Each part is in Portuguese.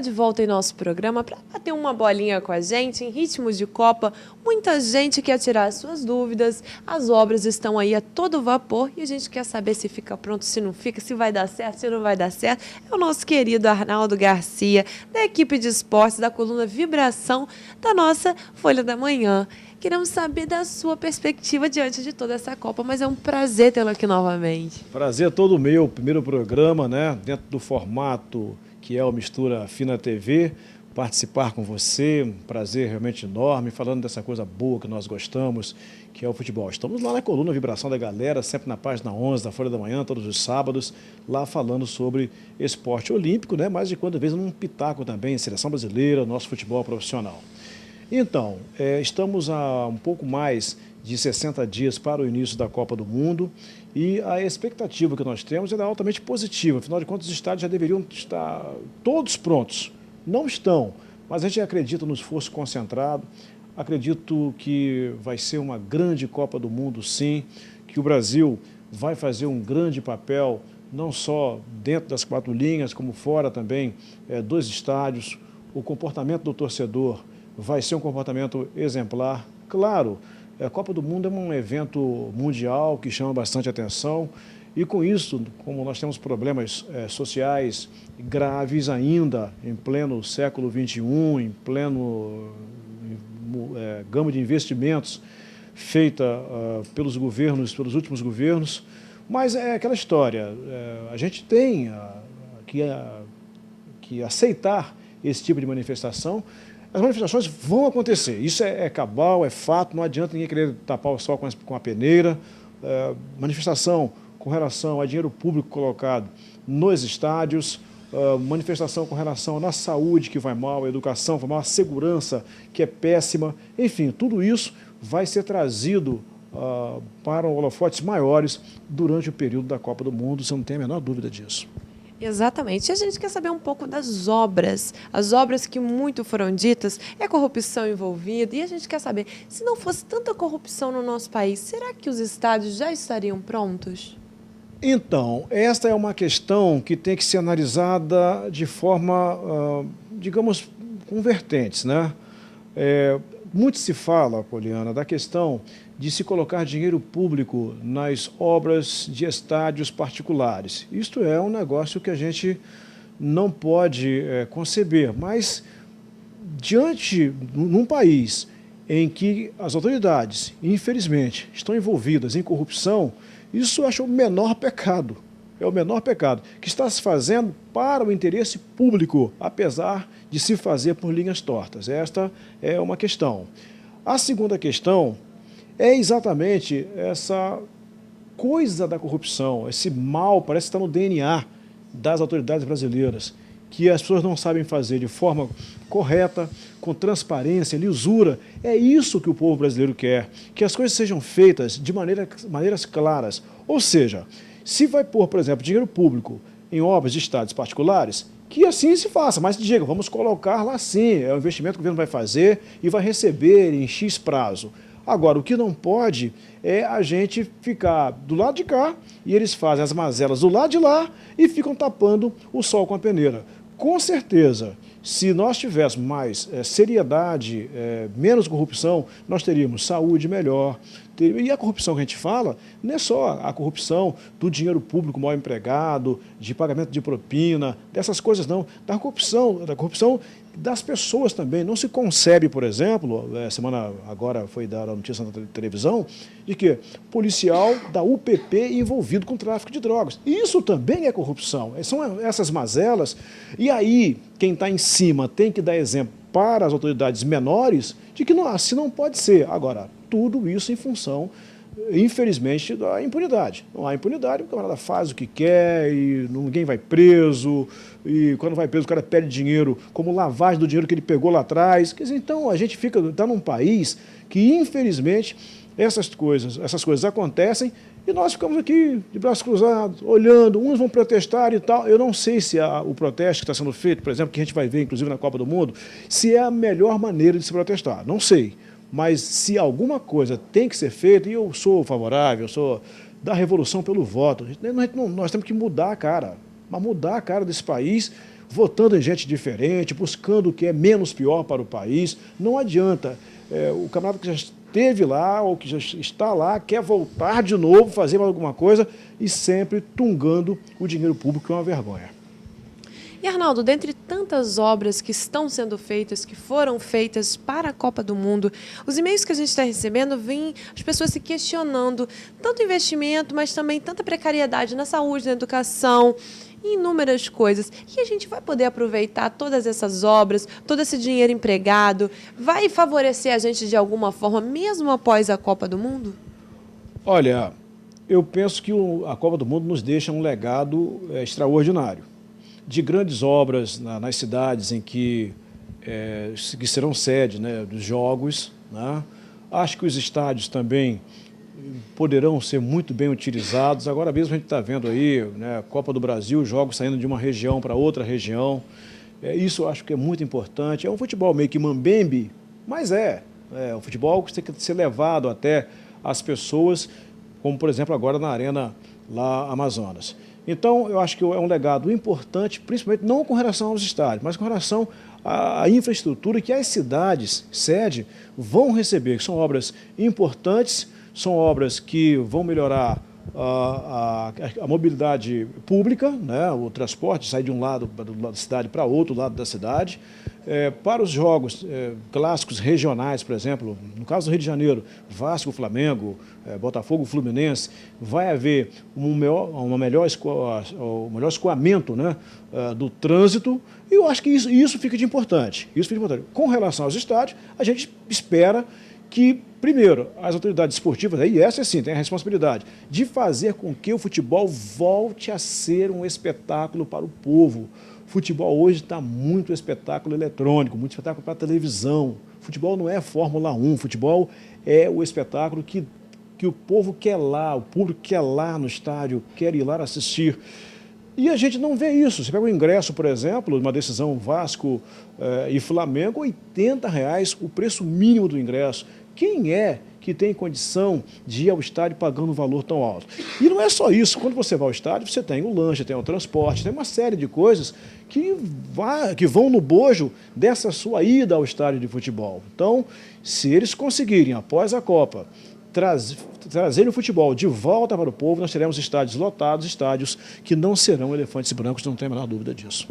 de volta em nosso programa para bater uma bolinha com a gente em ritmos de Copa. Muita gente quer tirar as suas dúvidas, as obras estão aí a todo vapor e a gente quer saber se fica pronto, se não fica, se vai dar certo, se não vai dar certo. É o nosso querido Arnaldo Garcia, da equipe de esportes, da coluna Vibração, da nossa Folha da Manhã. Queremos saber da sua perspectiva diante de toda essa Copa, mas é um prazer tê-lo aqui novamente. Prazer todo meu, primeiro programa, né, dentro do formato que é o Mistura Fina TV, participar com você, um prazer realmente enorme, falando dessa coisa boa que nós gostamos, que é o futebol. Estamos lá na coluna Vibração da Galera, sempre na página 11 da Folha da Manhã, todos os sábados, lá falando sobre esporte olímpico, né, mas de quando vez num pitaco também, seleção brasileira, nosso futebol profissional. Então, estamos a um pouco mais de 60 dias para o início da Copa do Mundo e a expectativa que nós temos é altamente positiva. Afinal de contas, os estádios já deveriam estar todos prontos. Não estão, mas a gente acredita no esforço concentrado, acredito que vai ser uma grande Copa do Mundo, sim, que o Brasil vai fazer um grande papel, não só dentro das quatro linhas, como fora também dos estádios. O comportamento do torcedor vai ser um comportamento exemplar. Claro, a Copa do Mundo é um evento mundial que chama bastante atenção e com isso, como nós temos problemas sociais graves ainda em pleno século XXI, em pleno gama de investimentos feita pelos governos, pelos últimos governos, mas é aquela história, a gente tem que aceitar esse tipo de manifestação. As manifestações vão acontecer, isso é cabal, é fato, não adianta ninguém querer tapar o sol com a peneira. Manifestação com relação a dinheiro público colocado nos estádios, manifestação com relação à saúde que vai mal, a educação que vai mal, a segurança que é péssima, enfim, tudo isso vai ser trazido para holofotes maiores durante o período da Copa do Mundo, você não tem a menor dúvida disso. Exatamente. E a gente quer saber um pouco das obras. As obras que muito foram ditas, é corrupção envolvida. E a gente quer saber, se não fosse tanta corrupção no nosso país, será que os estádios já estariam prontos? Então, esta é uma questão que tem que ser analisada de forma, digamos, com vertentes, né? Muito se fala, Poliana, da questão de se colocar dinheiro público nas obras de estádios particulares. Isto é um negócio que a gente não pode conceber, mas num país em que as autoridades, infelizmente, estão envolvidas em corrupção, isso eu acho o menor pecado. É o menor pecado, que está se fazendo para o interesse público, apesar de se fazer por linhas tortas. Esta é uma questão. A segunda questão é exatamente essa coisa da corrupção, esse mal, parece que está no DNA das autoridades brasileiras, que as pessoas não sabem fazer de forma correta, com transparência, lisura. É isso que o povo brasileiro quer, que as coisas sejam feitas de maneiras claras. Ou seja, se vai pôr, por exemplo, dinheiro público em obras de estádios particulares, que assim se faça, mas diga, vamos colocar lá sim, é um investimento que o governo vai fazer e vai receber em X prazo. Agora, o que não pode é a gente ficar do lado de cá e eles fazem as mazelas do lado de lá e ficam tapando o sol com a peneira. Com certeza, se nós tivéssemos mais seriedade, menos corrupção, nós teríamos saúde melhor. E a corrupção que a gente fala não é só a corrupção do dinheiro público mal empregado, de pagamento de propina, dessas coisas não. Da corrupção das pessoas também. Não se concebe, por exemplo, semana agora foi dada a notícia na televisão, de que policial da UPP envolvido com tráfico de drogas. Isso também é corrupção. São essas mazelas. E aí, quem está em cima tem que dar exemplo para as autoridades menores de que não, assim não pode ser. Agora, tudo isso em função, infelizmente, da impunidade. Não há impunidade, o camarada faz o que quer e ninguém vai preso, e quando vai preso o cara pede dinheiro como lavagem do dinheiro que ele pegou lá atrás. Quer dizer, então a gente está num país que, infelizmente, essas coisas acontecem e nós ficamos aqui de braços cruzados, olhando, uns vão protestar e tal. Eu não sei se o protesto que está sendo feito, por exemplo, que a gente vai ver inclusive na Copa do Mundo, se é a melhor maneira de se protestar, não sei. Mas se alguma coisa tem que ser feita, e eu sou favorável, eu sou da revolução pelo voto, nós temos que mudar a cara, mas mudar a cara desse país, votando em gente diferente, buscando o que é menos pior para o país. Não adianta. O camarada que já esteve lá ou que já está lá quer voltar de novo, fazer mais alguma coisa e sempre tungando o dinheiro público, que é uma vergonha. E, Arnaldo, dentre tantas obras que estão sendo feitas, que foram feitas para a Copa do Mundo, os e-mails que a gente está recebendo, vêm as pessoas se questionando tanto investimento, mas também tanta precariedade na saúde, na educação, em inúmeras coisas. E a gente vai poder aproveitar todas essas obras, todo esse dinheiro empregado, vai favorecer a gente de alguma forma, mesmo após a Copa do Mundo? Olha, eu penso que a Copa do Mundo nos deixa um legado extraordinário, de grandes obras nas cidades em que serão sede, né, dos Jogos, né? Acho que os estádios também poderão ser muito bem utilizados. Agora mesmo a gente está vendo aí, né, Copa do Brasil, jogos saindo de uma região para outra região. Isso eu acho que é muito importante. É um futebol meio que mambembe, mas o futebol que tem que ser levado até as pessoas, como por exemplo agora na Arena lá Amazonas. Então, eu acho que é um legado importante, principalmente não com relação aos estádios, mas com relação à infraestrutura que as cidades, sede, vão receber, que são obras importantes, são obras que vão melhorar a mobilidade pública, né, o transporte, sair de um lado da cidade para outro lado da cidade. Para os jogos clássicos regionais, por exemplo, no caso do Rio de Janeiro, Vasco, Flamengo, Botafogo, Fluminense, vai haver um melhor escoamento, né, do trânsito, e eu acho que isso fica de importante. Isso fica de importante. Com relação aos estádios, a gente espera que, primeiro, as autoridades esportivas, e essa sim tem a responsabilidade, de fazer com que o futebol volte a ser um espetáculo para o povo. Futebol hoje está muito espetáculo eletrônico, muito espetáculo para televisão. Futebol não é Fórmula 1, futebol é o espetáculo que o povo quer lá, o público quer lá no estádio, quer ir lá assistir. E a gente não vê isso. Você pega o ingresso, por exemplo, uma decisão Vasco e Flamengo, R$80 o preço mínimo do ingresso. Quem é que tem condição de ir ao estádio pagando um valor tão alto? E não é só isso. Quando você vai ao estádio, você tem o lanche, tem o transporte, tem uma série de coisas que vão no bojo dessa sua ida ao estádio de futebol. Então, se eles conseguirem, após a Copa, trazer o futebol de volta para o povo, nós teremos estádios lotados, estádios que não serão elefantes brancos, não tem a menor dúvida disso.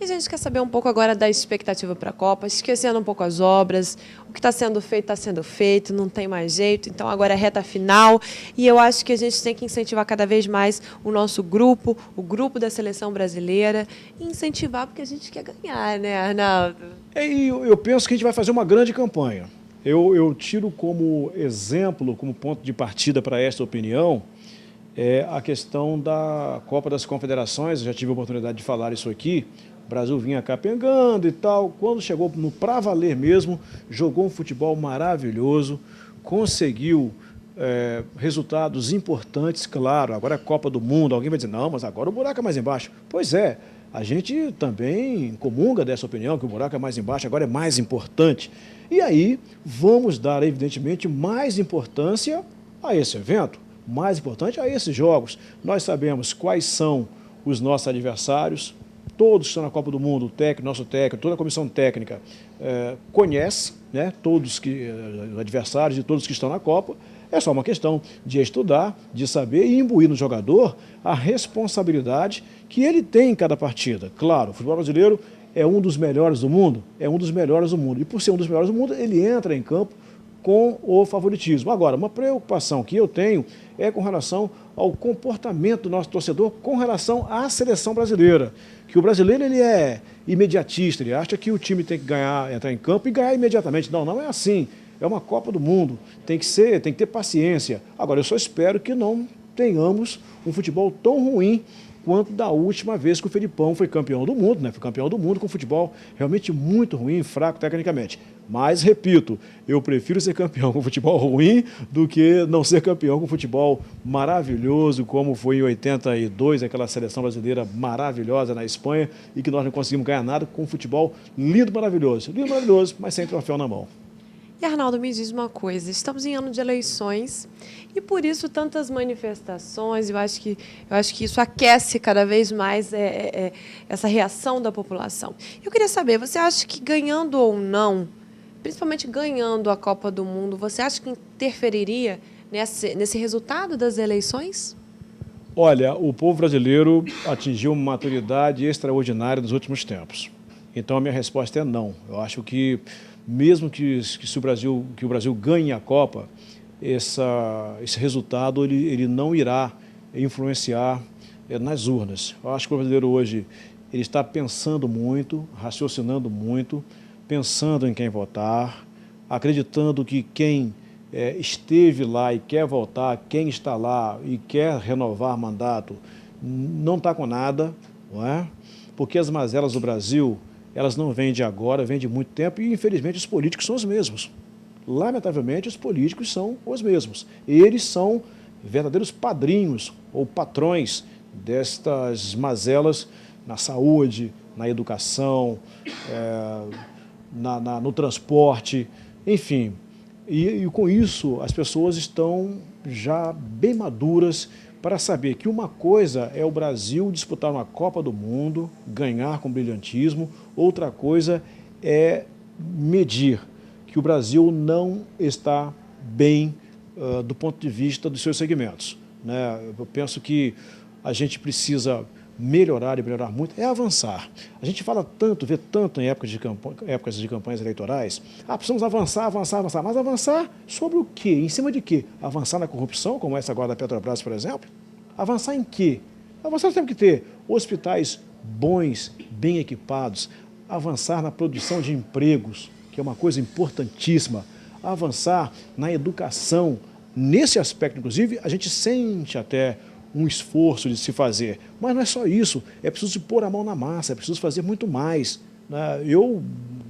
E a gente quer saber um pouco agora da expectativa para a Copa, esquecendo um pouco as obras, o que está sendo feito, não tem mais jeito, então agora é reta final, e eu acho que a gente tem que incentivar cada vez mais o nosso grupo, o grupo da seleção brasileira, e incentivar porque a gente quer ganhar, né, Arnaldo? E eu penso que a gente vai fazer uma grande campanha. Eu tiro como exemplo, como ponto de partida para esta opinião, a questão da Copa das Confederações. Eu já tive a oportunidade de falar isso aqui. O Brasil vinha capengando e tal. Quando chegou no pra valer mesmo, jogou um futebol maravilhoso, conseguiu resultados importantes, claro. Agora é a Copa do Mundo. Alguém vai dizer, não, mas agora o buraco é mais embaixo. Pois é, a gente também comunga dessa opinião, que o buraco é mais embaixo, agora é mais importante. E aí vamos dar, evidentemente, mais importância a esse evento, mais importante a esses jogos. Nós sabemos quais são os nossos adversários. Todos que estão na Copa do Mundo, o técnico, nosso técnico, toda a comissão técnica conhece, né, todos os adversários de todos que estão na Copa. É só uma questão de estudar, de saber e imbuir no jogador a responsabilidade que ele tem em cada partida. Claro, o futebol brasileiro é um dos melhores do mundo, E por ser um dos melhores do mundo, ele entra em campo com o favoritismo. Agora, uma preocupação que eu tenho é com relação ao comportamento do nosso torcedor com relação à seleção brasileira. Que o brasileiro ele é imediatista, ele acha que o time tem que ganhar, entrar em campo e ganhar imediatamente. Não, não é assim. É uma Copa do Mundo, tem que ter paciência. Agora, eu só espero que não tenhamos um futebol tão ruim quanto da última vez que o Felipão foi campeão do mundo, né? Foi campeão do mundo com futebol realmente muito ruim, fraco tecnicamente. Mas, repito, eu prefiro ser campeão com futebol ruim do que não ser campeão com futebol maravilhoso, como foi em 82, aquela seleção brasileira maravilhosa na Espanha, e que nós não conseguimos ganhar nada com futebol lindo, maravilhoso, mas sem troféu na mão. E, Arnaldo, me diz uma coisa, estamos em ano de eleições e, por isso, tantas manifestações, eu acho que isso aquece cada vez mais essa reação da população. Eu queria saber, você acha que ganhando ou não, principalmente ganhando a Copa do Mundo, você acha que interferiria nesse resultado das eleições? Olha, o povo brasileiro atingiu uma maturidade extraordinária nos últimos tempos. Então, a minha resposta é não. Eu acho que, mesmo que o Brasil ganhe a Copa, esse resultado ele não irá influenciar nas urnas. Eu acho que o brasileiro hoje ele está pensando muito, raciocinando muito, pensando em quem votar, acreditando que quem esteve lá e quer votar, quem está lá e quer renovar mandato, não está com nada, não é? Porque as mazelas do Brasil, elas não vêm de agora, vêm de muito tempo e, infelizmente, os políticos são os mesmos. Lamentavelmente, os políticos são os mesmos. Eles são verdadeiros padrinhos ou patrões destas mazelas na saúde, na educação, no transporte, enfim. E com isso, as pessoas estão já bem maduras para saber que uma coisa é o Brasil disputar uma Copa do Mundo, ganhar com brilhantismo, outra coisa é medir que o Brasil não está bem do ponto de vista dos seus segmentos, né? Eu penso que a gente precisa melhorar e melhorar muito, é avançar. A gente fala tanto, vê tanto em épocas de campanhas eleitorais, precisamos avançar, avançar, avançar, mas avançar sobre o quê? Em cima de quê? Avançar na corrupção, como essa agora da Petrobras, por exemplo? Avançar em quê? Avançar nós temos que ter hospitais bons, bem equipados, avançar na produção de empregos, que é uma coisa importantíssima, avançar na educação. Nesse aspecto, inclusive, a gente sente até um esforço de se fazer. Mas não é só isso, é preciso pôr a mão na massa, é preciso fazer muito mais, né? Eu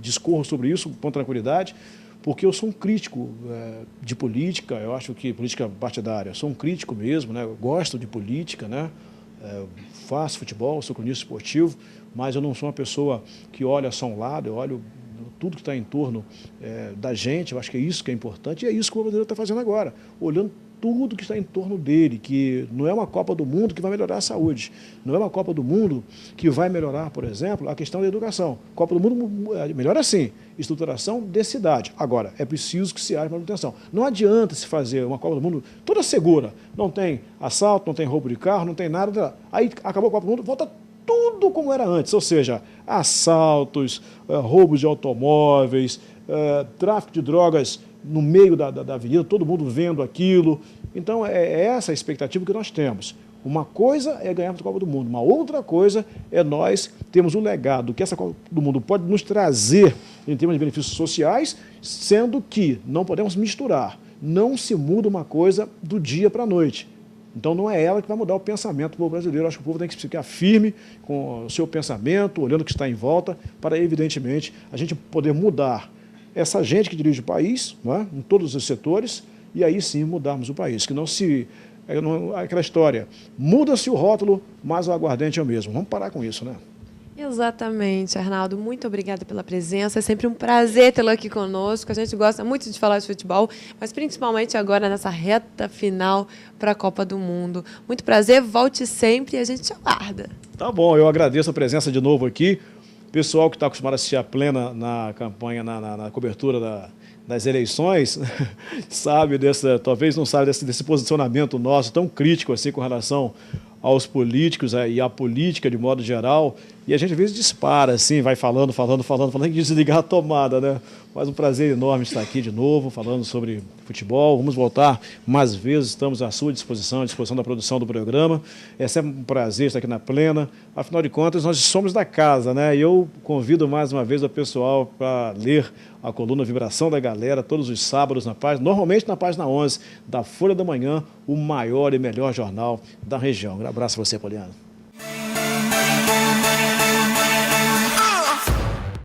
discorro sobre isso com tranquilidade, porque eu sou um crítico de política, eu acho que política partidária, eu sou um crítico mesmo, né? Eu gosto de política, né? Faço futebol, sou cronista esportivo, mas eu não sou uma pessoa que olha só um lado, eu olho tudo que está em torno da gente, eu acho que é isso que é importante, e é isso que o brasileiro está fazendo agora, olhando tudo que está em torno dele, que não é uma Copa do Mundo que vai melhorar a saúde, não é uma Copa do Mundo que vai melhorar, por exemplo, a questão da educação. Copa do Mundo melhora sim, estruturação de cidade. Agora, é preciso que se haja manutenção. Não adianta se fazer uma Copa do Mundo toda segura, não tem assalto, não tem roubo de carro, não tem nada, aí acabou a Copa do Mundo, volta tudo como era antes, ou seja, assaltos, roubos de automóveis, tráfico de drogas no meio da avenida, todo mundo vendo aquilo. Então, é essa a expectativa que nós temos. Uma coisa é ganharmos a Copa do Mundo, uma outra coisa é nós termos um legado que essa Copa do Mundo pode nos trazer em termos de benefícios sociais, sendo que não podemos misturar. Não se muda uma coisa do dia para a noite. Então, não é ela que vai mudar o pensamento do povo brasileiro. Eu acho que o povo tem que ficar firme com o seu pensamento, olhando o que está em volta, para, evidentemente, a gente poder mudar essa gente que dirige o país, não é? Em todos os setores, e aí sim mudarmos o país. Que não se... aquela história, muda-se o rótulo, mas o aguardente é o mesmo. Vamos parar com isso, né? Exatamente, Arnaldo. Muito obrigada pela presença. É sempre um prazer tê-lo aqui conosco. A gente gosta muito de falar de futebol, mas principalmente agora nessa reta final para a Copa do Mundo. Muito prazer, volte sempre e a gente te aguarda. Tá bom, eu agradeço a presença de novo aqui. Pessoal que está acostumado a assistir a plena na campanha, na cobertura das eleições, sabe talvez não sabe desse posicionamento nosso tão crítico assim com relação aos políticos e à política de modo geral, e a gente às vezes dispara, assim, vai falando, tem que desligar a tomada, né? Mas um prazer enorme estar aqui de novo, falando sobre futebol. Vamos voltar mais vezes, estamos à sua disposição, à disposição da produção do programa. É sempre um prazer estar aqui na Plena. Afinal de contas, nós somos da casa, né? E eu convido mais uma vez o pessoal para ler a coluna Vibração da Galera, todos os sábados normalmente na página 11 da Folha da Manhã, o maior e melhor jornal da região. Um abraço a você, Poliana.